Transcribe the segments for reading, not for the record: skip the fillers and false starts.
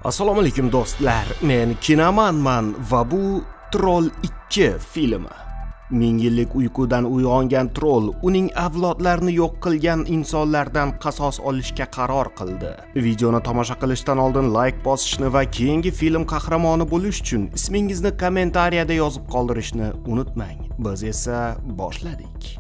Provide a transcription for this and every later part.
Assalomu alaykum do'stlar, men Kinomanman va bu Troll 2 filmi. 1000 yillik uyqudan uyg'ongan troll uning avlodlarini yo'q qilgan insonlardan qasos olishga qaror qildi. Videoni tomosha qilishdan oldin like bosishni va keyingi film qahramoni bo'lish uchun ismingizni kommentariyada yozib qoldirishni unutmang. Biz esa boshladik.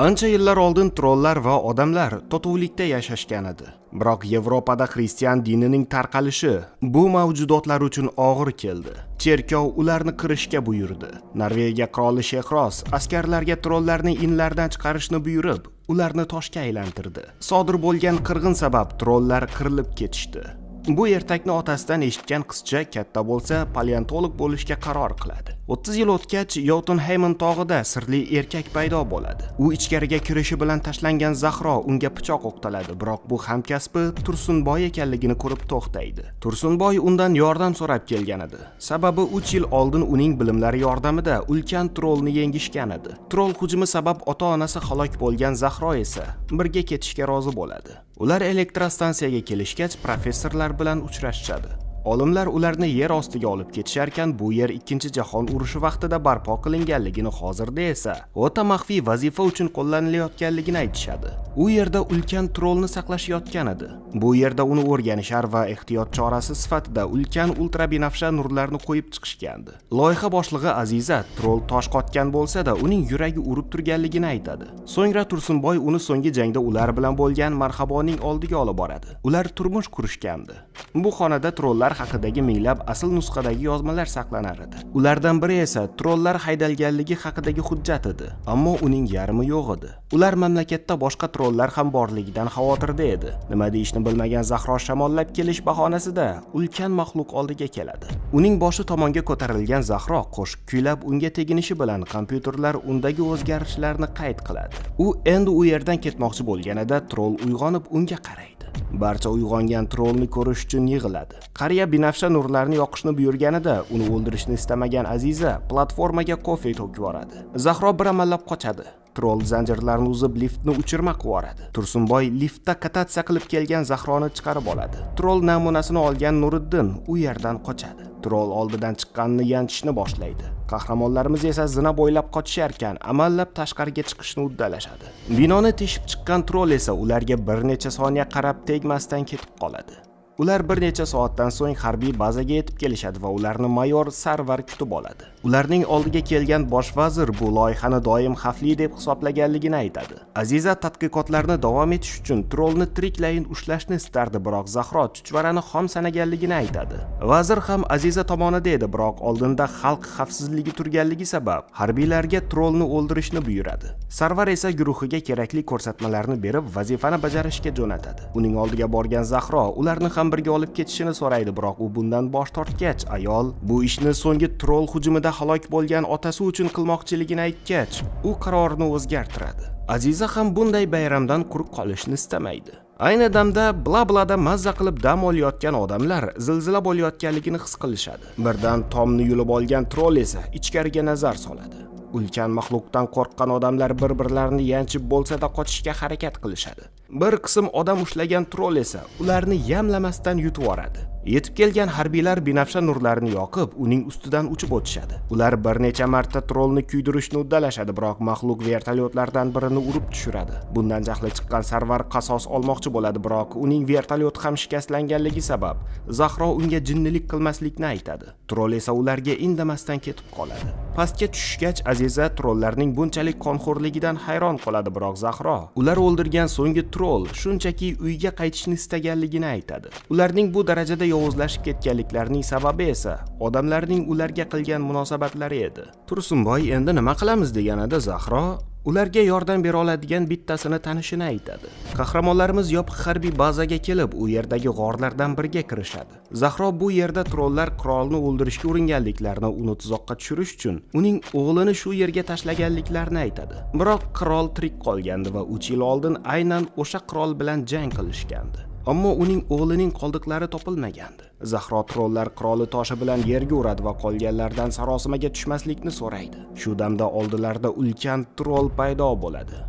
Ancha yillar oldin trolllar va odamlar totuvlikda yashashgan edi. Biroq Yevropada xristian dinining tarqalishi bu mavjudotlar uchun og'ir keldi. Cherkov ularni qirishga buyurdi. Norvegiya qiroli Shehros askarlarga trollarni inlardan chiqarishni buyurib, ularni toshga aylantirdi. Sodir bo'lgan qirg'in sabab trollar qirilib ketishdi. Bu ertakni otasidan eshitgan qizcha katta bo'lsa paleontolog bo'lishga qaror qiladi. 30 yil o'tgach Jotunheimen tog'ida sirli erkak paydo bo'ladi. U ichkariga kirishi bilan tashlangan Zahro unga pichoq o'qtaladi, biroq bu hamkasbi Tursunboy ekanligini ko'rib to'xtaydi. Tursunboy undan yordam so'rab kelgan edi. Sababi 3 yil oldin uning bilimlari yordamida ulkan trollni yengishgan edi. Troll hujumi sabab ota-onasi halok bo'lgan Zahro esa birga ketishga rozi bo'ladi. Ular elektrostansiyaga kelishgach professorlar bilan uchrashadi. Olimlar ularni yer ostiga olib ketisharkan, bu yer 2-jahon urushi vaqtida barpo qilinganligini, hozirda esa o'ta maxfiy vazifa uchun qo'llanilayotganligini aytishadi. U yerda ulkan trollni saqlashayotgan edi. Bu yerda uni o'rganishar va ehtiyot chorasi sifatida ulkan ultrabinafsha nurlarni qo'yib chiqishgandi. Loyiha boshlig'i Aziza troll tosh qotgan bo'lsa-da, uning yuragi urib turganligini aytadi. So'ngra Tursunboy uni so'nggi jangda ular bilan bo'lgan marhaboning oldiga olib boradi. Ular turmush qurishgandi. Bu xonada trollar haqidagi minglab asl nusxadagi yozmalar saqlanar edi. Ulardan biri esa trollar haydalganligi haqidagi hujjat edi, ammo uning yarmi yo'q edi. Ular mamlakatda boshqa trollar ham borligidan xavotirda edi. Nima deyishni bilmagan Zahro shamollab kelish bahonasida ulkan maxluq oldiga keladi. Uning boshi tomonga ko'tarilgan Zahro qo'shiq kuylab unga teginishi bilan kompyuterlar undagi o'zgarishlarni qayd qiladi. U endi u yerdan ketmoqchi bo'lganida troll uyg'onib unga qaraydi. Barcha uyg'ongan trollni ko'rish uchun yig'iladi. Qariya binafsha nurlarni yoqishni buyurganida uni o'ldirishni istamagan Aziza platformaga kofe to'kib yuboradi. Zahro bir amallab qochadi. Troll zanjirlarni uzib liftni uchirma qivoradi. Tursunboy liftda katatsiya qilib kelgan Zahroni chiqarib oladi. Troll namunasini olgan Nuriddin u yerdan qochadi. Troll oldidan chiqqanini yanchishni boshlaydi. Qahramonlarimiz esa zina bo'ylab qochisharkan, amallab tashqariga chiqishni uddalashadi. Binoni teshib chiqqan troll esa ularga bir necha soniya qarab tegmasdan ketib qoladi. Ular bir necha soatdan so'ng harbiy bazaga yetib kelishadi va ularni mayor Sarvar kutib oladi. Ularning oldiga kelgan bosh vazir bu loyihani doim xavfli deb hisoblaganligini aytadi. Aziza tadqiqotlarni davom etish uchun trollni tiriklayin ushlashni istardi, biroq Zahro chuchvarani xom sanaganligini aytadi. Vazir ham Aziza tomonida edi, biroq oldinda xalq xavfsizligi turganligi sabab harbiylarga trollni o'ldirishni buyuradi. Sarvar esa guruhiga kerakli ko'rsatmalarni berib vazifani bajarishga jo'natadi. Uning oldiga borgan Zahro ularni ham birga olib ketishini so'raydi, biroq u bundan bosh tortgach, ayol bu ishni so'nggi troll hujumida halok bo'lgan otasi uchun qilmoqchiligini aytgach, u qarorini o'zgartiradi. Aziza ham bunday bayramdan quruq qolishni istamaydi. Ayni damda bla-blada mazza qilib dam olayotgan odamlar zilzila bo'layotganligini his qilishadi. Birdan tomni yulib olgan troll esa ichkariga nazar soladi. Ulkan maxluqdan qo'rqqan odamlar bir-birlarini yanchib bo'lsa-da qochishga harakat qilishadi. Bir qism odam ushlagan troll esa ularni yamlamasdan yutib yuboradi. Yetib kelgan harbiylar binafsha nurlarini yoqib, uning ustidan uchib o'tishadi. Ular bir necha marta trollni kuydirishni uddalashadi, biroq maxluq vertolyotlardan birini urib tushiradi. Bundan jahli chiqqan Sarvar qasos olmoqchi bo'ladi, biroq uning vertolyoti ham shikastlanganligi sabab Zahro unga jinnilik qilmaslikni aytadi. Troll esa ularga indamasdan ketib qoladi. Pastga tushgach Aziza trollarning bunchalik qonxo'rligidan hayron qoladi, biroq Zahro ular o'ldirgan so'nggi troll shunchaki uyga qaytishni istaganligini aytadi. Ularning bu darajada yovuzlashib ketganliklarining sababi esa odamlarning ularga qilgan munosabatlari edi. Tursunboy endi nima qilamiz deganida Zahro ularga yordam bera oladigan bittasini tanishini aytadi. Qahramonlarimiz yopiq harbiy bazaga kelib, u yerdagi g'orlardan biriga kirishadi. Zahro bu yerda trollar qirolni o'ldirishga uringanliklarini uni tuzoqqa tushirish uchun uning o'g'lini shu yerga tashlaganliklarini aytadi. Biroq qirol tirik qolgandi va 3 yil oldin aynan o'sha qirol bilan jang qilishgandi. ammo uning o'g'lining qoldiqlari topilmagandi. Zahro trollar qiroli toshi bilan yerga uradi va qolganlardan sarosimaga tushmaslikni so'raydi. Shu damda oldilarida ulkan troll paydo bo'ladi.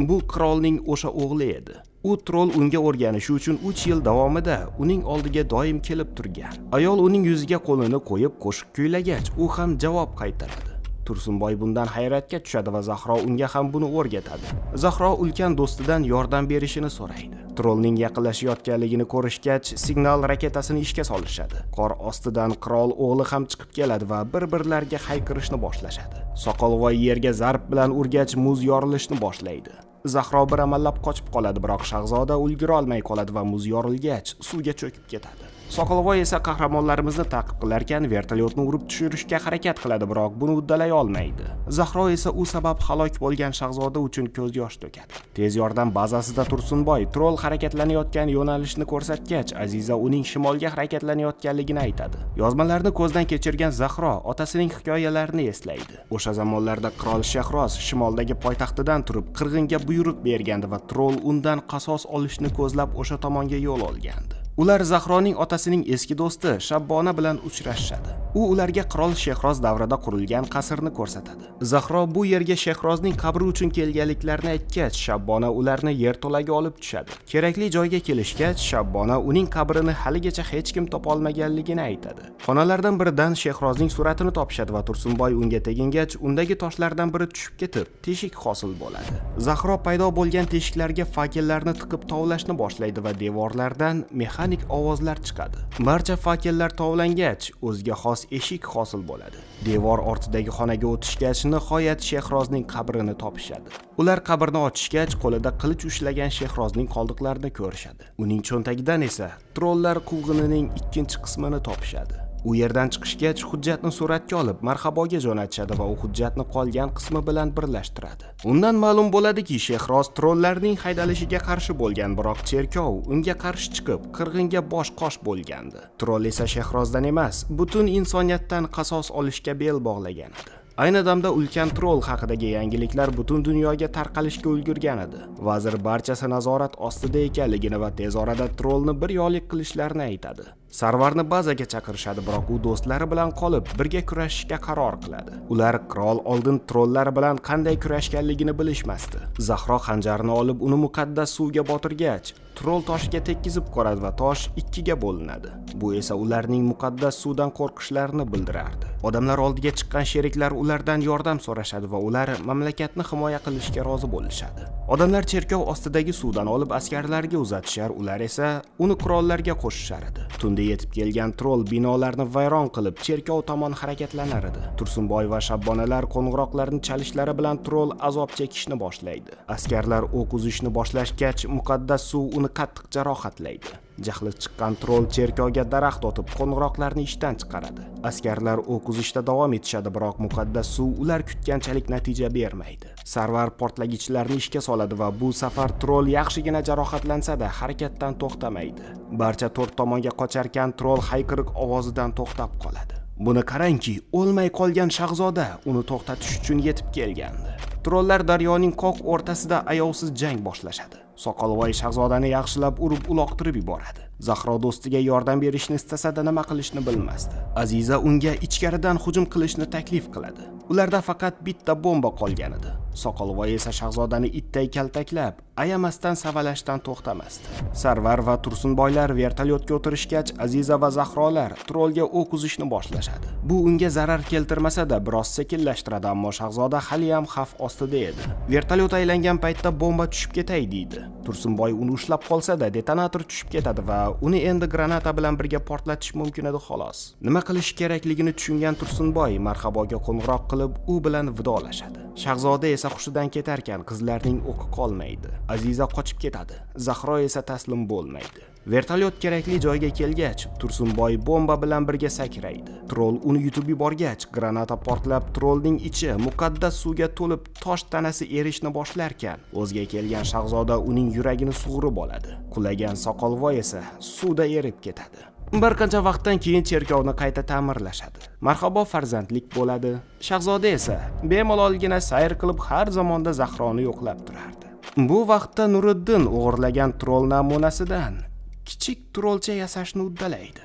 Bu qirolning o'sha o'g'li edi. U troll unga o'rganishi uchun 3 yil davomida uning oldiga doim kelib turgan. Ayol uning yuziga qo'lini qo'yib qo'shiq kuylagach, u ham javob qaytaradi. Tursunboy bundan hayratga tushadi va Zahro unga ham buni o'rgatadi. Zahro ulkan do'stidan yordam berishini so'raydi. Trollning yaqinlashayotganligini ko'rishgach, signal raketasini ishga solishadi. Qor ostidan qirol o'g'li ham chiqib keladi va bir-birlariga hayqirishni boshlashadi. Soqolvoy yerga zarb bilan urgach, muz yorilishni boshlaydi. Zahro bir amallab qochib qoladi, biroq shahzoda ulgura olmay qoladi va muz yorilgach, suvga cho'kib ketadi. Soqolvoy esa qahramonlarimizni ta'qib qilarkan vertolyotni urib tushirishga harakat qiladi, biroq buni uddalay olmaydi. Zahro esa u sabab halok bo'lgan shahzoda uchun ko'z yosh to'kadi. Tez yordam bazasida Tursunboy troll harakatlanayotgan yo'nalishni ko'rsatgach, Aziza uning shimolga harakatlanayotganligini aytadi. Yozmalarni ko'zdan kechirgan Zahro otasining hikoyalarini eslaydi. O'sha zamonlarda qirol Shahroz shimoldagi poytaxtidan turib qirg'inga buyruq bergandi va troll undan qasos olishni ko'zlab o'sha tomonga yo'l olgandi. Ular Zahroning otasining eski do'sti Shabbona bilan uchrashadi. U ularga qirol Shehroz davrida qurilgan qasrni ko'rsatadi. Zahro bu yerga Shehrozning qabri uchun kelganliklarini aytgach, Shabbona ularni yerto'laga olib tushadi. Kerakli joyga kelishgach, Shabbona uning qabrini haligacha hech kim topolmaganligini aytadi. Xonalardan biridan Shehrozning suratini topishadi va Tursunboy unga tegingach, undagi toshlardan biri tushib ketib, teshik hosil bo'ladi. Zahro paydo bo'lgan teshiklarga fakellarni tiqib tovlashni boshlaydi va devorlardan mexanik ovozlar chiqadi. Barcha fakellar tovlangach, o'ziga xos eshik hosil bo'ladi. Devor ortidagi xonaga o'tishgach, nihoyat Shehrozning qabrini topishadi. Ular qabrni ochishgach, qo'lida qilich ushlagan Shehrozning qoldiqlarini ko'rishadi. Uning cho'ntagidan esa trollar quvg'inining ikkinchi qismini topishadi. U yerdan chiqishgach, hujjatni suratga olib, marhaboga jo'natishadi va u hujjatni qolgan qismi bilan birlashtiradi. Undan ma'lum bo'ladiki, Shehroz trollarning haydalishiga qarshi bo'lgan, biroq cherkov unga qarshi chiqib, qirg'inga bosh-qosh bo'lgandi. Troll esa Shehrozdan emas, butun insoniyatdan qasos olishga bel bog'lagan edi. Ayni damda ulkan troll haqidagi yangiliklar butun dunyoga tarqalishga ulgurgan edi. Vazir barchasi nazorat ostida ekanligini va tez orada trollni bir yo'lik qilishlarini aytadi. Sarvarni bazaga chaqirishadi, biroq u do'stlari bilan qolib birga kurashishga qaror qiladi. Ular qirol oldin trollar bilan qanday kurashganligini bilishmasdi. Zahro xanjarini olib uni muqaddas suvga botirgach, troll toshiga tekkizib ko'radi va tosh ikkiga bo'linadi. Bu esa ularning muqaddas suvdan qo'rqishlarini bildirardi. Odamlar oldiga chiqqan sheriklar ulardan yordam so'rashadi va ular mamlakatni himoya qilishga rozi bo'lishadi. Odamlar cherkov ostidagi suvdan olib askarlarga uzatishar, ular esa uni qurollarga qo'shishar edi. Tunda yetib kelgan troll binolarni vayron qilib, cherkov tomon harakatlanar edi. Tursunboy va Shabbonalar qo'ng'iroqlarni chalishlari bilan troll azob chekishni boshlaydi. Askarlar o'q uzishni boshlashgach, muqaddas suv uni qattiq jarohatlaydi. Jahli chiqqan troll cherkovga daraxt otib, qo'ng'iroqlarni ishdan chiqaradi. Askarlar o'q uzishda davom etishadi, biroq muqaddas suv ular kutganchalik natija bermaydi. Sarvar portlagichlarni ishga soladi va bu safar troll yaxshigina jarohatlansa-da harakatdan to'xtamaydi. Barcha to'rt tomonga qocharkan troll hayqiriq ovozidan to'xtab qoladi. Buni qarangki, o'lmay qolgan shahzoda uni to'xtatish uchun yetib kelgandi. Trollar daryoning qoq o'rtasida ayovsiz jang boshlashadi. Soqolvoy shahzodani yaxshilab urib uloqtirib yuboradi. Zahro do'stiga yordam berishni istasa-da nima qilishni bilmasdi. Aziza unga ichkaridan hujum qilishni taklif qiladi. Ularda faqat bitta bomba qolgan edi. Soqolvoy esa shahzodani itday kaltaklab, ayamasdan savalashdan to'xtamasdi. Sarvar va Tursunboylar vertolyotga o'tirishgach, Aziza va Zahrolar trollga o'q uzishni boshlashadi. Bu unga zarar keltirmasa-da biroz sekinlashtiradi, ammo shahzoda hali ham xavf ostida edi. Vertolyot aylangan paytda bomba tushib ketay deydi. Tursunboy uni ushlab qolsa-da detonator tushib ketadi va uni endi granata bilan birga portlatish mumkin edi xolos. Nima qilish kerakligini tushungan Tursunboy marhaboga qo'ng'iroq qilib, u bilan vidolashadi. Shahzoda esa hushidan ketarkan, qizlarning o'qi qolmaydi. Aziza qochib ketadi. Zahro esa taslim bo'lmaydi. Vertolyot kerakli joyga kelgach, Tursunboy bomba bilan birga sakraydi. Troll uni yutib yuborgach, granata portlab, trollning ichi muqaddas suvga to'lib, tosh tanasi erishni boshlarkan, o'zga kelgan shahzoda uning yuragini sug'urib oladi. Qulagan Soqolvoy esa suvda erib ketadi. Bir qancha vaqtdan keyin cherkovni qayta ta'mirlashadi. Marhabo farzandlik bo'ladi. Shahzoda esa bemalolgina sayr qilib har zamonda Zahroni yo'qlab turardi. Bu vaqtda Nuriddin o'g'irlagan troll namunasidan kichik trollcha yasashni uddalaydi.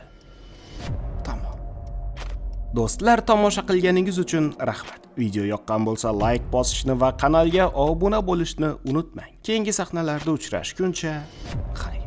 Tamom. Do'stlar, tomosha qilganingiz uchun rahmat. Video yoqqan bo'lsa like bosishni va kanalga obuna bo'lishni unutmang. Keyingi sahnalarda uchrashguncha xayr.